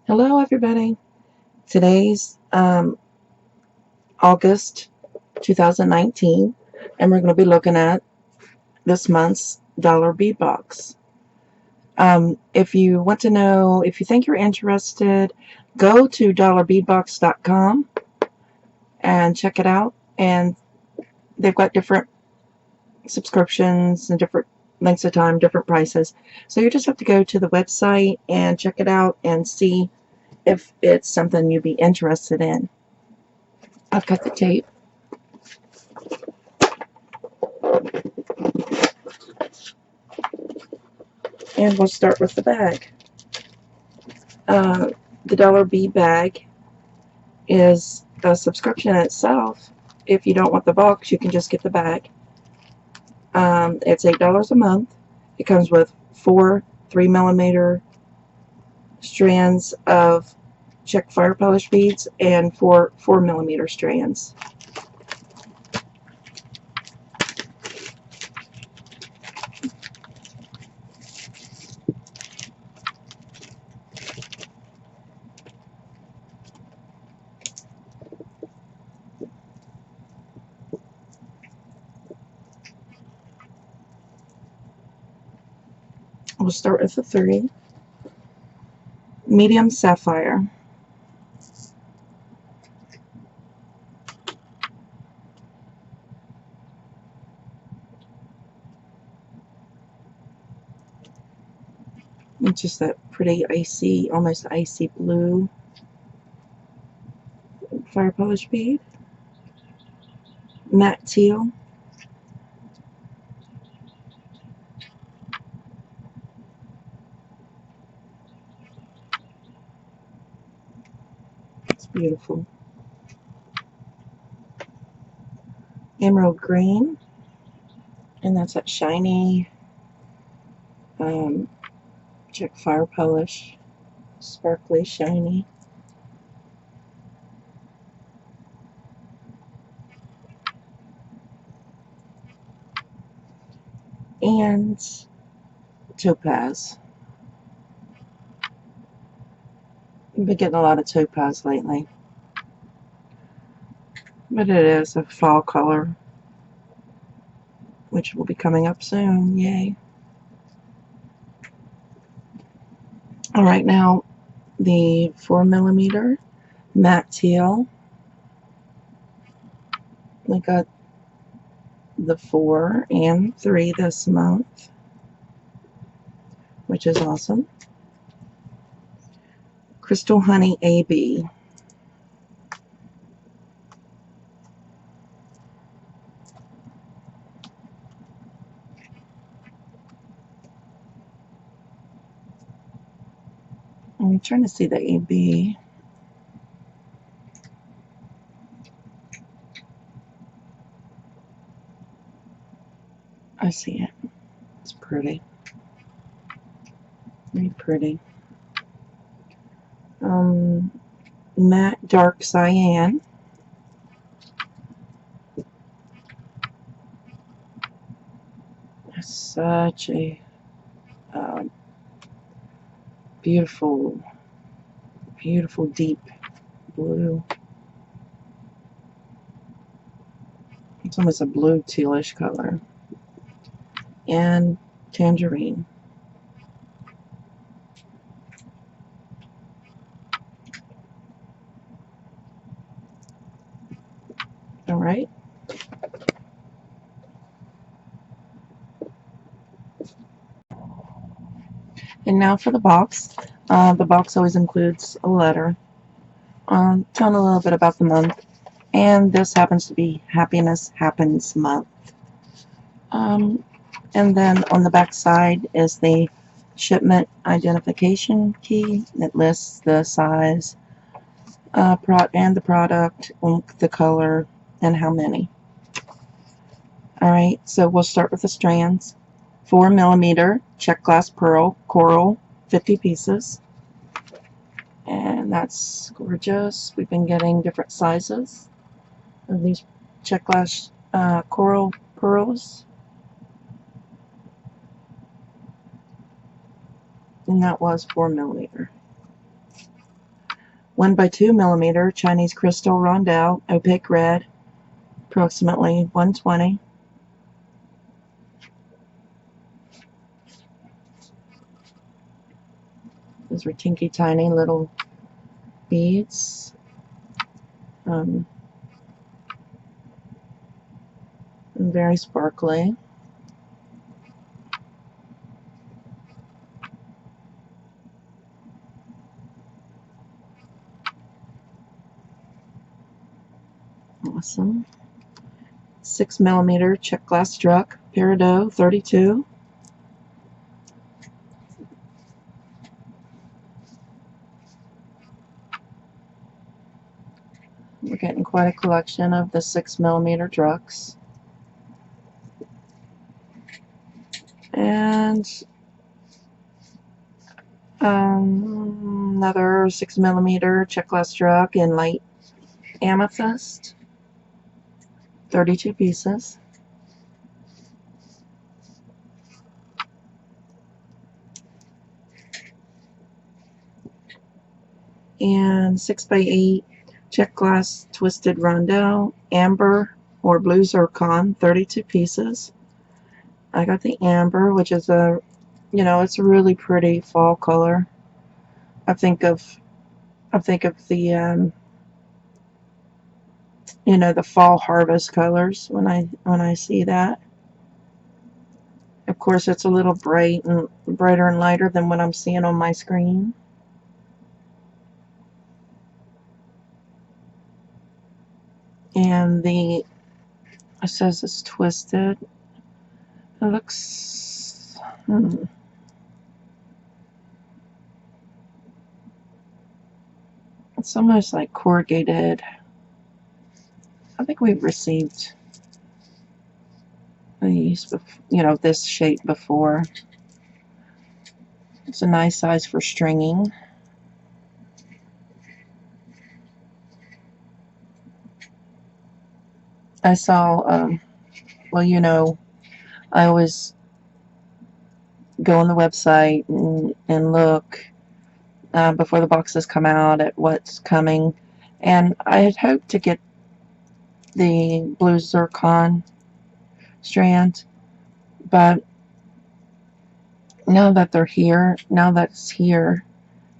Hello, everybody. Today's August 2019, and we're going to be looking at this month's dollar bead box. If you want to know, if you think you're interested, go to dollarbeadbox.com and check it out. And they've got different subscriptions and different lengths of time, different prices. So you just have to go to the website and check it out and see if it's something you'd be interested in. I've got the tape. And we'll start with the bag. The dollar bead bag is a subscription in itself. If you don't want the box, you can just get the bag. It's $8 a month. It comes with 4 3mm strands of check fire polish beads and 4 4mm strands. We'll start with the 3. Medium sapphire. It's just that pretty icy, almost icy blue fire polish bead. Matte teal. It's beautiful. Emerald green, and that's that shiny check fire polish, sparkly, shiny. And topaz. I've been getting a lot of topaz lately, but it is a fall color, which will be coming up soon. Yay. Alright, now the 4mm matte teal. We got the 4 and 3 this month, which is awesome. Crystal Honey AB. I'm trying to see the AB. I see it. It's pretty. Very pretty. Matte dark cyan. Such a beautiful, beautiful deep blue. It's almost a blue tealish color. And tangerine. Alright. And now for the box. The box always includes a letter telling a little bit about the month. And this happens to be Happiness Happens Month. And then on the back side is the shipment identification key. It lists the size and the product, the color, and how many. Alright, so we'll start with the strands. 4mm check glass pearl coral, 50 pieces. And that's gorgeous. We've been getting different sizes of these check glass coral pearls. And that was 4mm. 1 by 2 millimeter Chinese crystal rondelle, opaque red, approximately 120. Those are tinky tiny little beads. Very sparkly. Awesome. 6 millimeter check glass struck, peridot 32. We're getting quite a collection of the 6 millimeter drucks. And another 6 millimeter check glass struck in light amethyst, 32 pieces. And 6 by 8 check glass twisted rondelle, amber or blue zircon, 32 pieces. I got the amber, which is a, it's a really pretty fall color. I think of the the fall harvest colors when I see that. Of course, it's a little brighter and lighter than what I'm seeing on my screen. And it says it's twisted. It looks, it's almost like corrugated. I think we've received these, this shape before. It's a nice size for stringing. I saw, well, I always go on the website and look before the boxes come out at what's coming. And I had hoped to get the blue zircon strand, but now that it's here,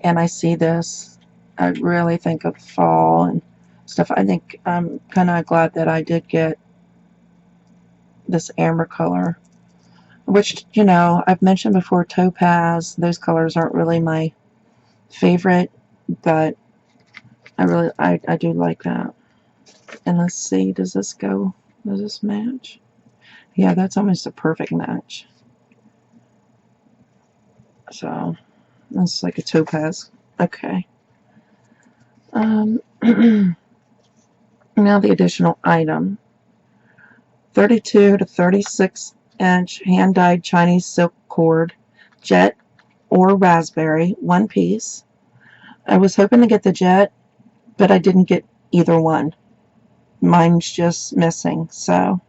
and I see this, I really think of fall and stuff. I think I'm kind of glad that I did get this amber color, which, I've mentioned before, topaz, those colors aren't really my favorite, but I do like that. And let's see, does this match? Yeah, that's almost a perfect match. So that's like a topaz. Okay. Now the additional item. 32 to 36 inch hand-dyed Chinese silk cord, jet or raspberry, 1 piece. I was hoping to get the jet, but I didn't get either one. Mine's just missing, so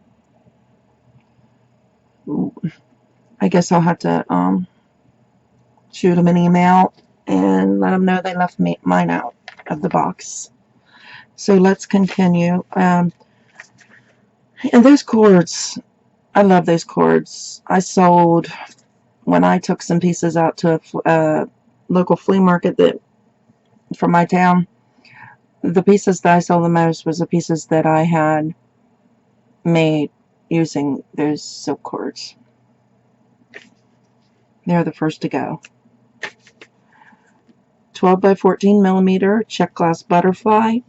I guess I'll have to shoot them an email and let them know they left mine out of the box. So let's continue. And those cords, I love those cords. I sold, when I took some pieces out to a local flea market from my town, the pieces that I sold the most was the pieces that I had made using those silk cords. They're the first to go. 12 by 14 millimeter check glass butterfly,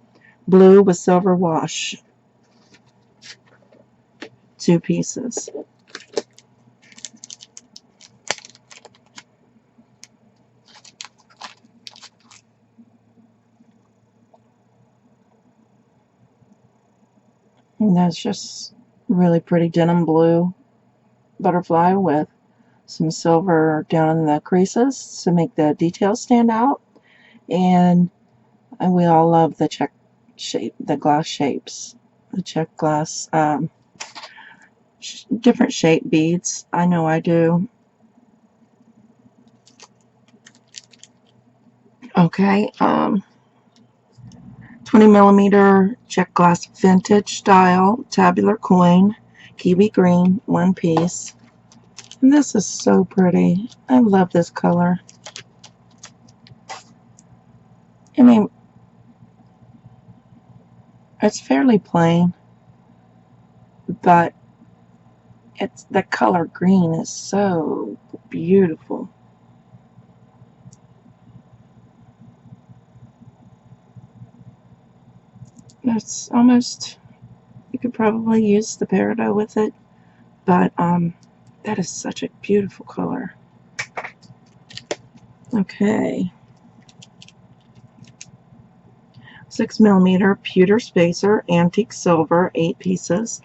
blue with silver wash, 2 pieces. And that's just really pretty denim blue butterfly with some silver down in the creases to make the details stand out. And we all love the check shape, the glass shapes, the check glass, different shape beads. I know I do. Okay, 20mm check glass vintage style tabular coin, kiwi green, one piece. And this is so pretty. I love this color. I mean, it's fairly plain, but the color green is so beautiful. It's almost, you could probably use the peridot with it, but that is such a beautiful color. Okay. 6mm pewter spacer, antique silver, 8 pieces.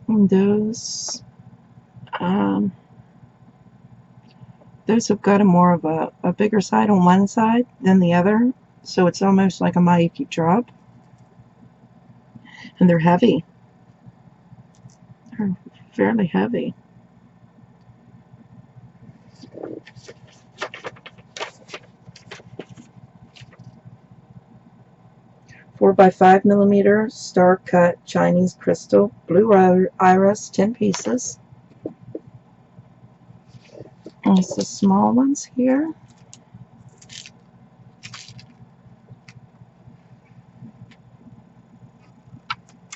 And those have got a more of a bigger side on one side than the other, so it's almost like a Mayuki drop. And they're heavy. They're fairly heavy. Four by 5mm star cut Chinese crystal, blue iris, 10 pieces. And it's the small ones here.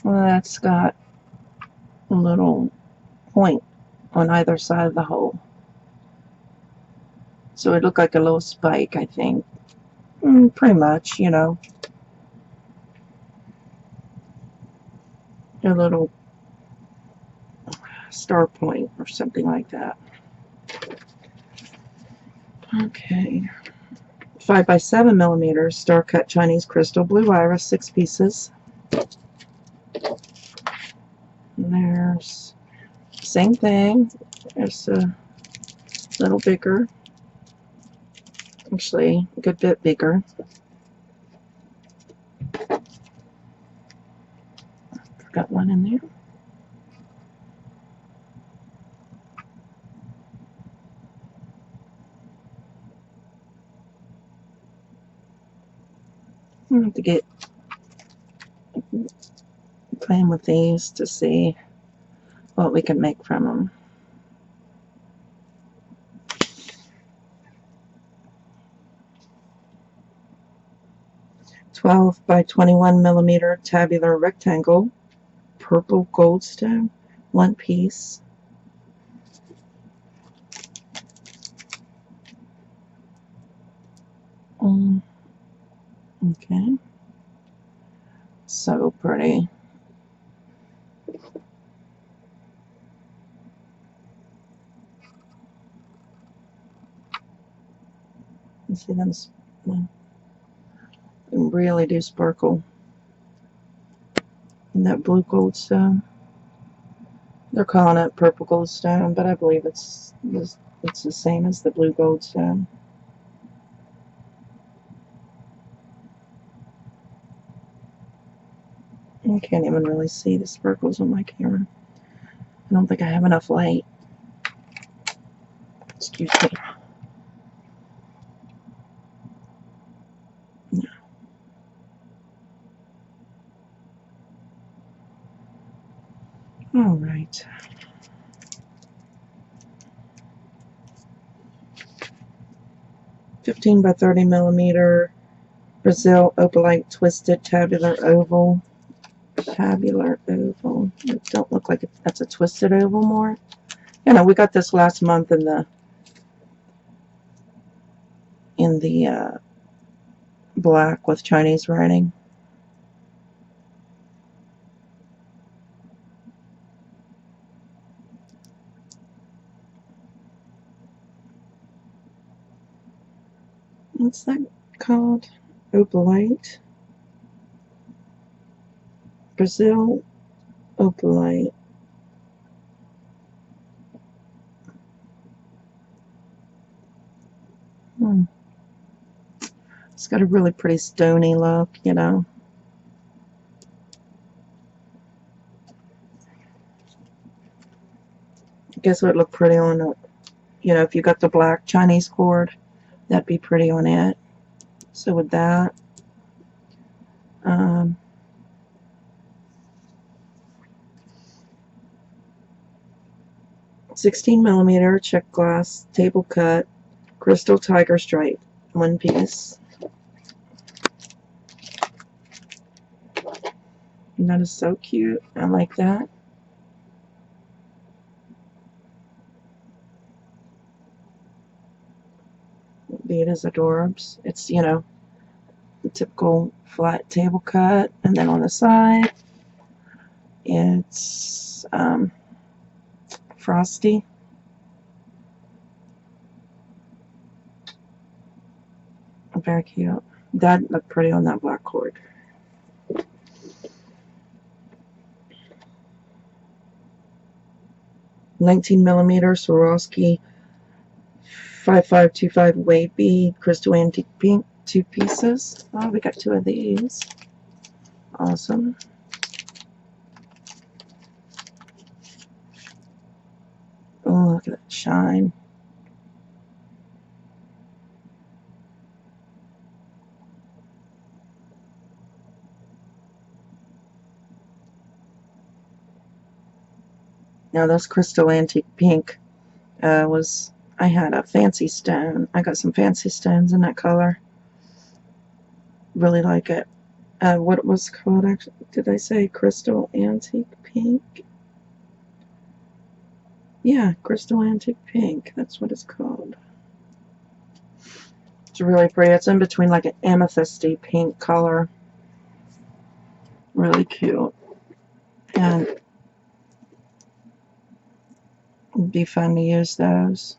Well, that's got a little point on either side of the hole. So it looked like a little spike, I think. Pretty much, you know. A little star point or something like that. Okay. 5 by 7mm star cut Chinese crystal, blue iris, 6 pieces. And there's same thing. There's a little bigger. Actually, a good bit bigger. Got one in there. I have to get playing with these to see what we can make from them. "12 by 21mm tabular rectangle, purple goldstone, 1 piece. Okay. So pretty. You see them? They really do sparkle. And that blue goldstone. They're calling it purple goldstone, but I believe it's the same as the blue goldstone. I can't even really see the sparkles on my camera. I don't think I have enough light. Excuse me. No. All right. "15 by 30mm Brazil opalite twisted tabular oval." Tabular oval. It don't look like that's a twisted oval more. You know, we got this last month in the black with Chinese writing. What's that called? Opalite. Brazil opalite. It's got a really pretty stony look, you know. guess it would look pretty on a, you know, if you got the black Chinese cord, that'd be pretty on it. So with that, 16mm check glass table cut crystal tiger stripe, one piece. And that is so cute. I like that. Bead is adorbs. It's, you know, the typical flat table cut, and then on the side it's frosty. Very cute. That looked pretty on that black cord. $19mm Swarovski 5525 wave bead crystal antique pink, 2 pieces. Oh, we got 2 of these. Awesome. Oh, look at that shine. Now this crystal antique pink I had a fancy stone. I got some fancy stones in that color. Really like it. What it was called, actually, did I say crystal antique pink? Yeah, crystal antique pink. That's what it's called. It's really pretty. It's in between like an amethysty pink color. Really cute. And it'd be fun to use those.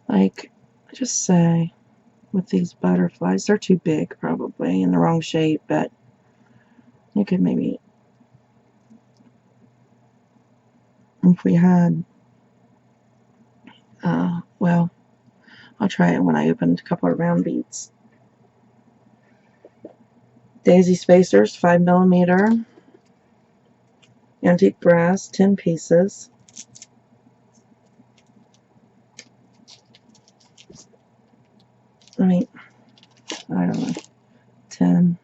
Like, just say, with these butterflies, they're too big probably, in the wrong shape, but you could maybe, if we had, well, I'll try it when I open a couple of round beads. Daisy spacers, 5mm, antique brass, 10 pieces. I mean, I don't know, 10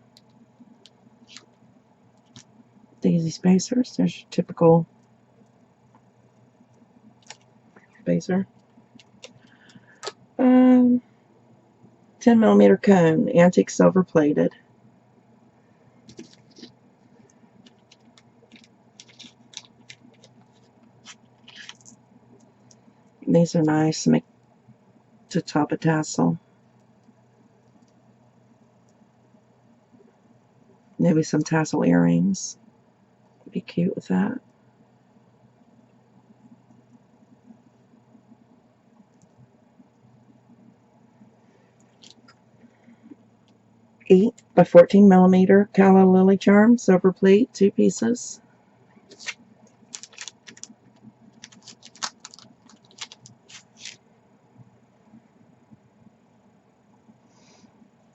daisy spacers. There's your typical spacer. 10mm cone, antique silver plated. These are nice to make to top a tassel. Maybe some tassel earrings. Be cute with that. Eight by 14mm calla lily charm, silver plate, 2 pieces.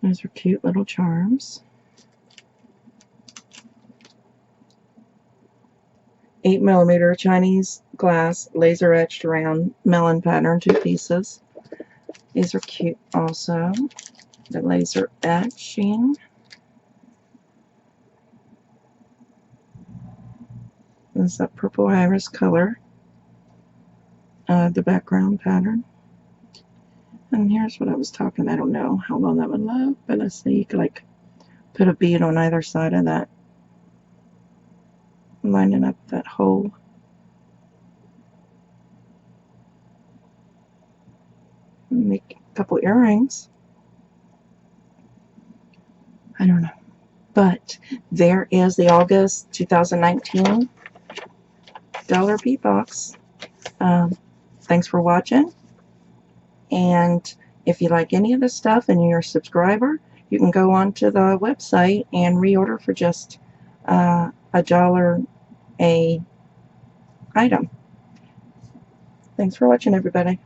Those are cute little charms. 8mm Chinese glass laser etched round melon pattern, 2 pieces. These are cute also. The laser etching. This is that purple iris color. The background pattern. And here's what I was talking. I don't know how long that would last, but let's see. You could like put a bead on either side of that, lining up that hole. Make a couple earrings. I don't know. But there is the August 2019 dollar bead box. Thanks for watching. And if you like any of this stuff and you're a subscriber, you can go onto the website and reorder for just $1 a item. Thanks for watching, everybody.